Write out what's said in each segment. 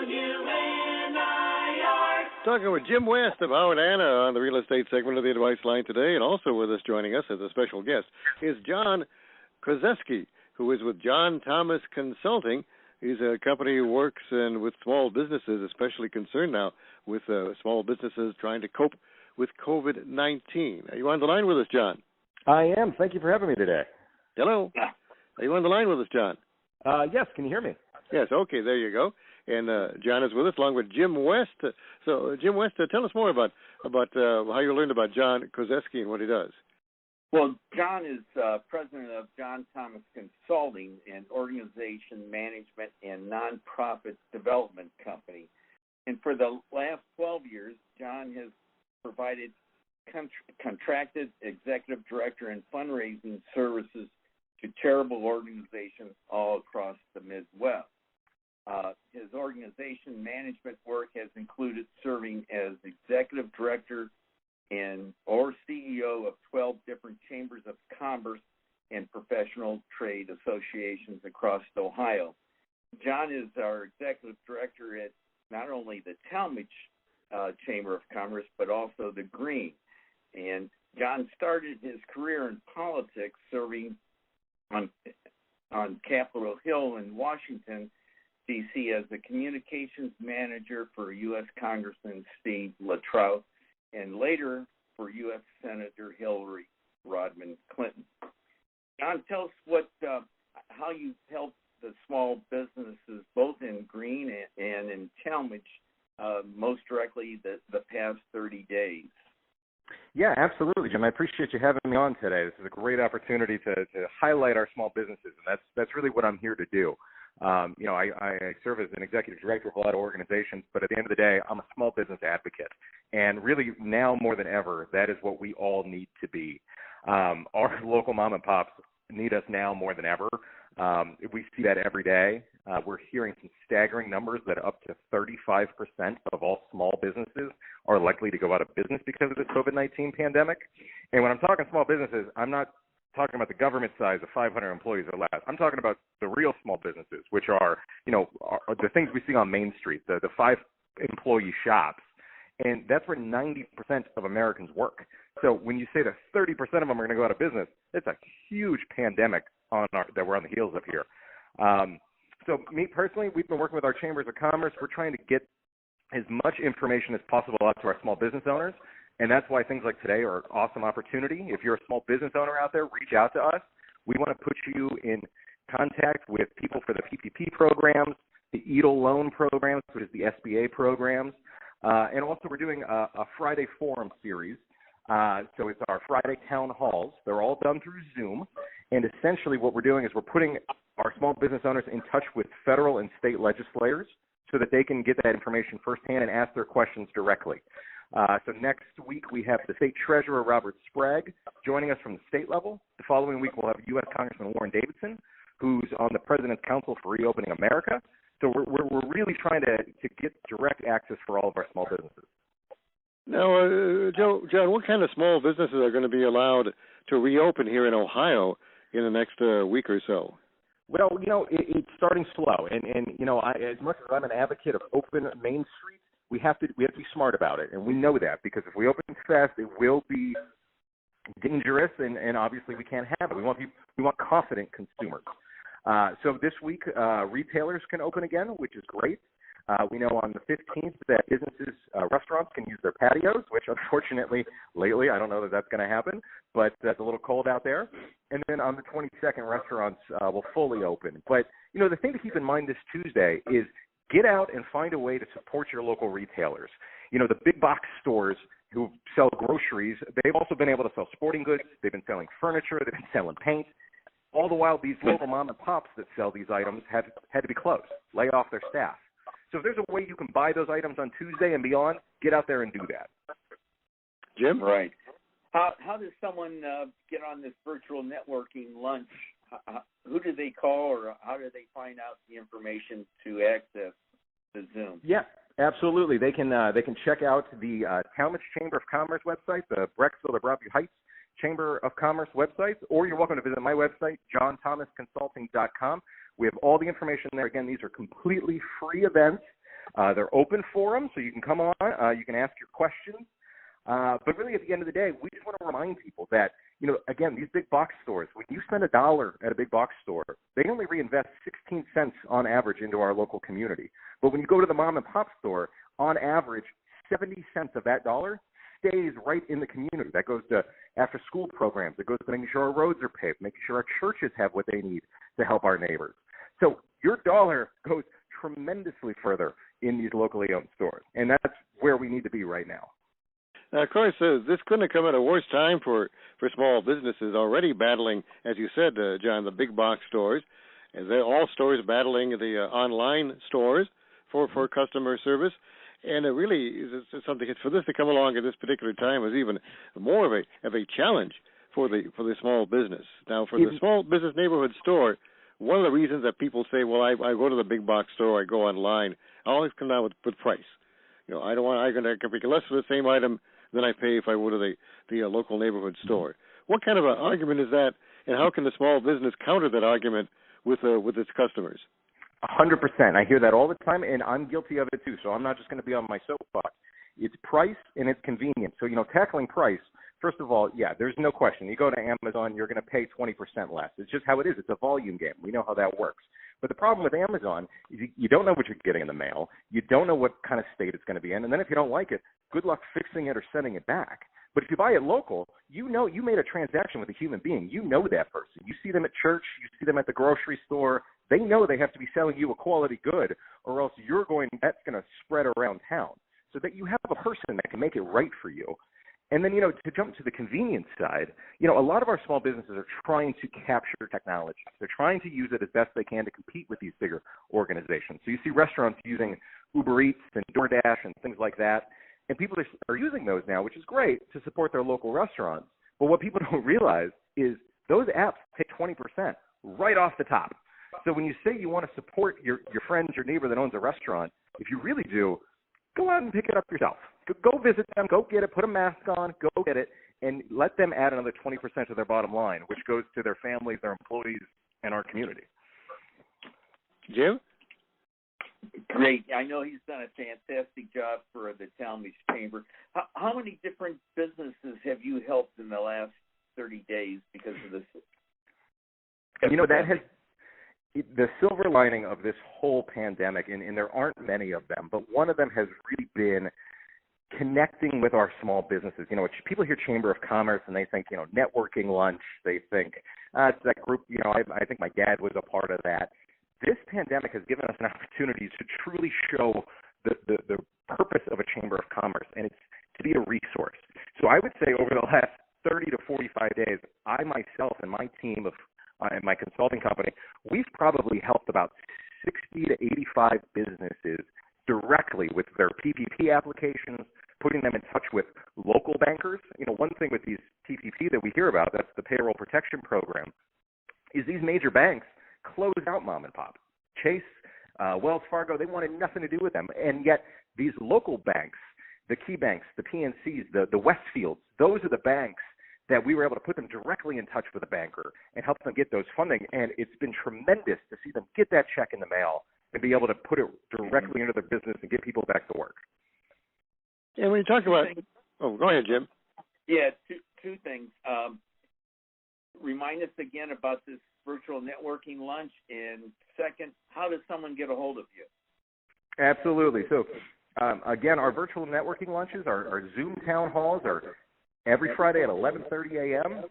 WNIR. Talking with Jim West of Howard Anna on the real estate segment of the Advice Line today, and also with us joining us as a special guest is John Kozesky, who is with John Thomas Consulting. He's a company who works with small businesses, especially concerned now with small businesses trying to cope with COVID-19. Are you on the line with us, John? I am. Thank you for having me today. Hello. Are you on the line with us, John? Yes. Can you hear me? Yes. Okay. There you go. And John is with us along with Jim West. So, Jim West, tell us more about how you learned about John Kozesky and what he does. Well, John is president of John Thomas Consulting, an organization management and nonprofit development company. And for the last 12 years, John has provided contracted executive director and fundraising services to charitable organizations all across the Midwest. His organization management work has included serving as executive director or CEO of 12 different chambers of commerce and professional trade associations across Ohio. John is our executive director at not only the Talmadge Chamber of Commerce, but also the Green. And John started his career in politics serving on Capitol Hill in Washington, D.C. as the communications manager for U.S. Congressman Steve Latrout, and later for U.S. Senator Hillary Rodham Clinton. John, tell us how you helped the small businesses, both in Green and in Talmadge, most directly the past 30 days. Yeah, absolutely, Jim. I appreciate you having me on today. This is a great opportunity to highlight our small businesses, and that's really what I'm here to do. I serve as an executive director of a lot of organizations, but at the end of the day, I'm a small business advocate. And really now more than ever, that is what we all need to be. Our local mom and pops need us now more than ever. We see that every day. We're hearing some staggering numbers that up to 35% of all small businesses are likely to go out of business because of this COVID-19 pandemic. And when I'm talking small businesses, I'm not talking about the government size of 500 employees or less. I'm talking about the real small businesses, which are the things we see on Main Street, the 5-employee shops. And that's where 90% of Americans work. So when you say that 30% of them are going to go out of business, it's a huge pandemic that we're on the heels of here. So me personally, we've been working with our chambers of commerce. We're trying to get as much information as possible out to our small business owners. And that's why things like today are an awesome opportunity. If you're a small business owner out there, reach out to us. We want to put you in contact with people for the PPP programs, the EIDL loan programs, which is the SBA programs. And also we're doing a Friday Forum series. So it's our Friday town halls. They're all done through Zoom. And essentially what we're doing is we're putting our small business owners in touch with federal and state legislators so that they can get that information firsthand and ask their questions directly. So next week we have the State Treasurer, Robert Sprague, joining us from the state level. The following week we'll have U.S. Congressman Warren Davidson, who's on the President's Council for Reopening America. So we're really trying to get direct access for all of our small businesses. Now, John, what kind of small businesses are going to be allowed to reopen here in Ohio in the next week or so? Well, it's starting slow. And as much as I'm an advocate of open Main Street, we have to be smart about it, and we know that because if we open fast, it will be dangerous, and obviously we can't have it. We want confident consumers. So this week, retailers can open again, which is great. We know on the 15th that businesses, restaurants can use their patios, which unfortunately lately I don't know that that's going to happen, but it's a little cold out there. And then on the 22nd, restaurants will fully open. But the thing to keep in mind this Tuesday is get out and find a way to support your local retailers. The big box stores who sell groceries, they've also been able to sell sporting goods. They've been selling furniture. They've been selling paint. All the while, these local mom and pops that sell these items had to be closed, lay off their staff. So if there's a way you can buy those items on Tuesday and beyond, get out there and do that. Jim? Right. How does someone get on this virtual networking lunch? Who do they call, or how do they find out the information to access the Zoom? Yeah, absolutely. They can check out the Talmadge Chamber of Commerce website, the Brecksville or Broadview Heights Chamber of Commerce websites, or you're welcome to visit my website, johnthomasconsulting.com. We have all the information there. Again, these are completely free events. They're open for them, so you can come on, you can ask your questions. But really, at the end of the day, we just want to remind people that, again, these big box stores, when you spend $1 at a big box store, they only reinvest 16 cents on average into our local community. But when you go to the mom and pop store, on average, 70 cents of that dollar stays right in the community. That goes to after school programs. It goes to making sure our roads are paved, making sure our churches have what they need to help our neighbors. So your dollar goes tremendously further in these locally owned stores, and that's where we need to be right now. Now, of course, this couldn't have come at a worse time for small businesses already battling, as you said, John, the big box stores. And they're all stores battling the online stores for customer service. And it really is something, for this to come along at this particular time is even more of a challenge for the small business. Now, for the small business neighborhood store, one of the reasons that people say, well, I go to the big box store, I go online, I always come down with price. I don't want, I can pay less for the same item than I pay if I go to the local neighborhood store. What kind of an argument is that, and how can the small business counter that argument with its customers? 100%. I hear that all the time, and I'm guilty of it too, so I'm not just going to be on my soapbox. It's price and it's convenience. So, tackling price, first of all, yeah, there's no question. You go to Amazon, you're going to pay 20% less. It's just how it is. It's a volume game. We know how that works. But the problem with Amazon is you don't know what you're getting in the mail. You don't know what kind of state it's going to be in. And then if you don't like it, good luck fixing it or sending it back. But if you buy it local, you made a transaction with a human being. You know that person. You see them at church. You see them at the grocery store. They know they have to be selling you a quality good, or else that's going to spread around town. So that you have a person that can make it right for you. And then, to jump to the convenience side, a lot of our small businesses are trying to capture technology. They're trying to use it as best they can to compete with these bigger organizations. So you see restaurants using Uber Eats and DoorDash and things like that. And people are using those now, which is great to support their local restaurants. But what people don't realize is those apps take 20% right off the top. So when you say you want to support your friend, your neighbor that owns a restaurant, if you really do, go out and pick it up yourself. Go visit them, go get it, put a mask on, go get it, and let them add another 20% to their bottom line, which goes to their families, their employees, and our community. Jim? Great. I know he's done a fantastic job for the Talmadge Chamber. How many different businesses have you helped in the last 30 days because of this? That has the silver lining of this whole pandemic, and there aren't many of them, but one of them has really been connecting with our small businesses. People hear Chamber of Commerce and they think, networking lunch. They think, it's that group, I think my dad was a part of that. This pandemic has given us an opportunity to truly show the purpose of a Chamber of Commerce, and it's to be a resource. So I would say over the last 30 to 45 days, I myself and my team and my consulting company, we've probably helped about 60 to 85 businesses directly with their PPP applications, putting them in touch with local bankers. One thing with these PPP that we hear about, that's the Payroll Protection Program, is these major banks closed out mom and pop. Chase, Wells Fargo, they wanted nothing to do with them. And yet these local banks, the key banks, the PNCs, the Westfields, those are the banks that we were able to put them directly in touch with a banker and help them get those funding. And it's been tremendous to see them get that check in the mail and be able to put it directly into their business and get people back to work. And when you talk about, go ahead, Jim. Yeah, two things. Remind us again about this virtual networking lunch, and second, how does someone get a hold of you? Absolutely. So, again, our virtual networking lunches, our Zoom town halls are every Friday at 11:30 a.m.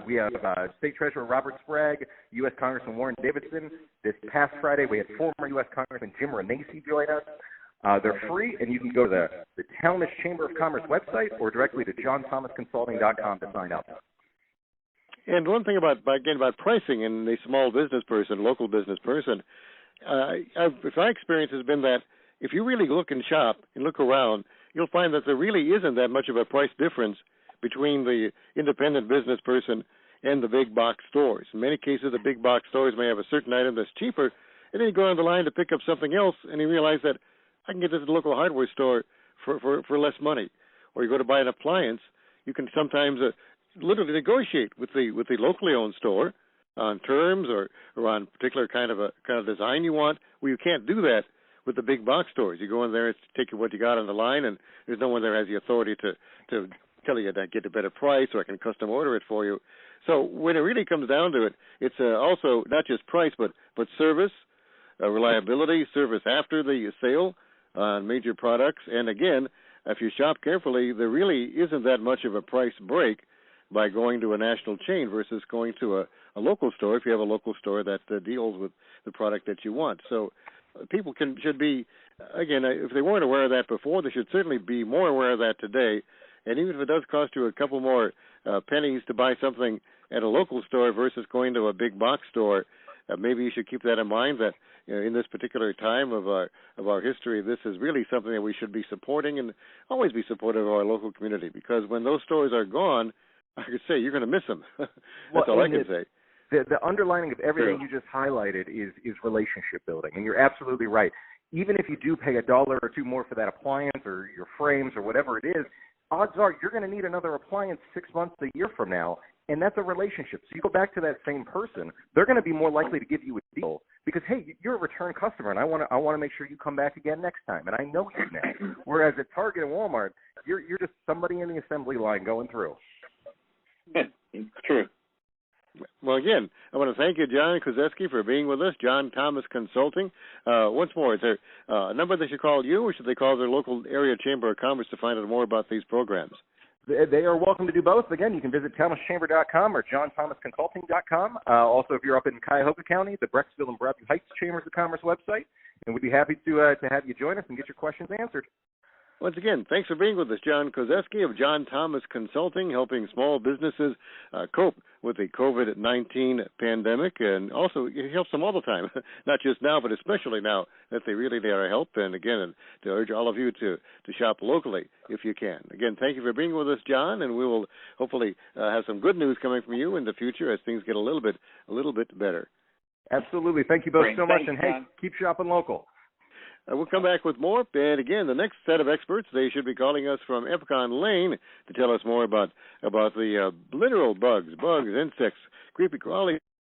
We have State Treasurer Robert Sprague, U.S. Congressman Warren Davidson. This past Friday, we had former U.S. Congressman Jim Renacci join us. They're free, and you can go to the Talmadge Chamber of Commerce website or directly to johnthomasconsulting.com to sign up. And one thing about pricing and a small business person, local business person, my experience has been that if you really look and shop and look around, you'll find that there really isn't that much of a price difference between the independent business person and the big box stores. In many cases, the big box stores may have a certain item that's cheaper, and then you go on the line to pick up something else, and you realize that I can get this at the local hardware store for less money. Or you go to buy an appliance, you can sometimes literally negotiate with the locally owned store on terms or on particular kind of design you want. Well, you can't do that with the big box stores. You go in there, take what you got on the line, and there's no one there has the authority to tell you to get a better price, or I can custom order it for you. So when it really comes down to it, it's also not just price, but service, reliability, service after the sale on major products. And again, if you shop carefully, there really isn't that much of a price break by going to a national chain versus going to a local store if you have a local store that deals with the product that you want. So people should be, again, if they weren't aware of that before, they should certainly be more aware of that today. And even if it does cost you a couple more pennies to buy something at a local store versus going to a big box store, maybe you should keep that in mind, that in this particular time of our history, this is really something that we should be supporting, and always be supportive of our local community, because when those stores are gone, I could say you're going to miss them. That's all I can say. The underlining of everything you just highlighted is relationship building, and you're absolutely right. Even if you do pay $1 or $2 more for that appliance or your frames or whatever it is, odds are you're going to need another appliance 6 months, a year from now, and that's a relationship. So you go back to that same person, they're going to be more likely to give you a deal because, hey, you're a return customer, and I want to make sure you come back again next time, and I know you now. Whereas at Target and Walmart, you're just somebody in the assembly line going through. It's true. Well, again, I want to thank you, John Kozesky, for being with us. John Thomas Consulting. Once more, is there a number they should call you, or should they call their local area chamber of commerce to find out more about these programs? They are welcome to do both. Again, you can visit thomaschamber.com or johnthomasconsulting.com. Also, if you're up in Cuyahoga County, the Brecksville and Broadview Heights Chambers of Commerce website, and we'd be happy to have you join us and get your questions answered. Once again, thanks for being with us, John Kozesky of John Thomas Consulting, helping small businesses cope with the COVID-19 pandemic, and also it helps them all the time, not just now, but especially now that they really need our help. And again, to urge all of you to shop locally if you can. Again, thank you for being with us, John, and we will hopefully have some good news coming from you in the future as things get a little bit better. Absolutely. Thank you both so much, and hey, John. keep shopping local. We'll come back with more. And again, the next set of experts, they should be calling us from Epcon Lane to tell us more about the literal bugs, insects, creepy crawly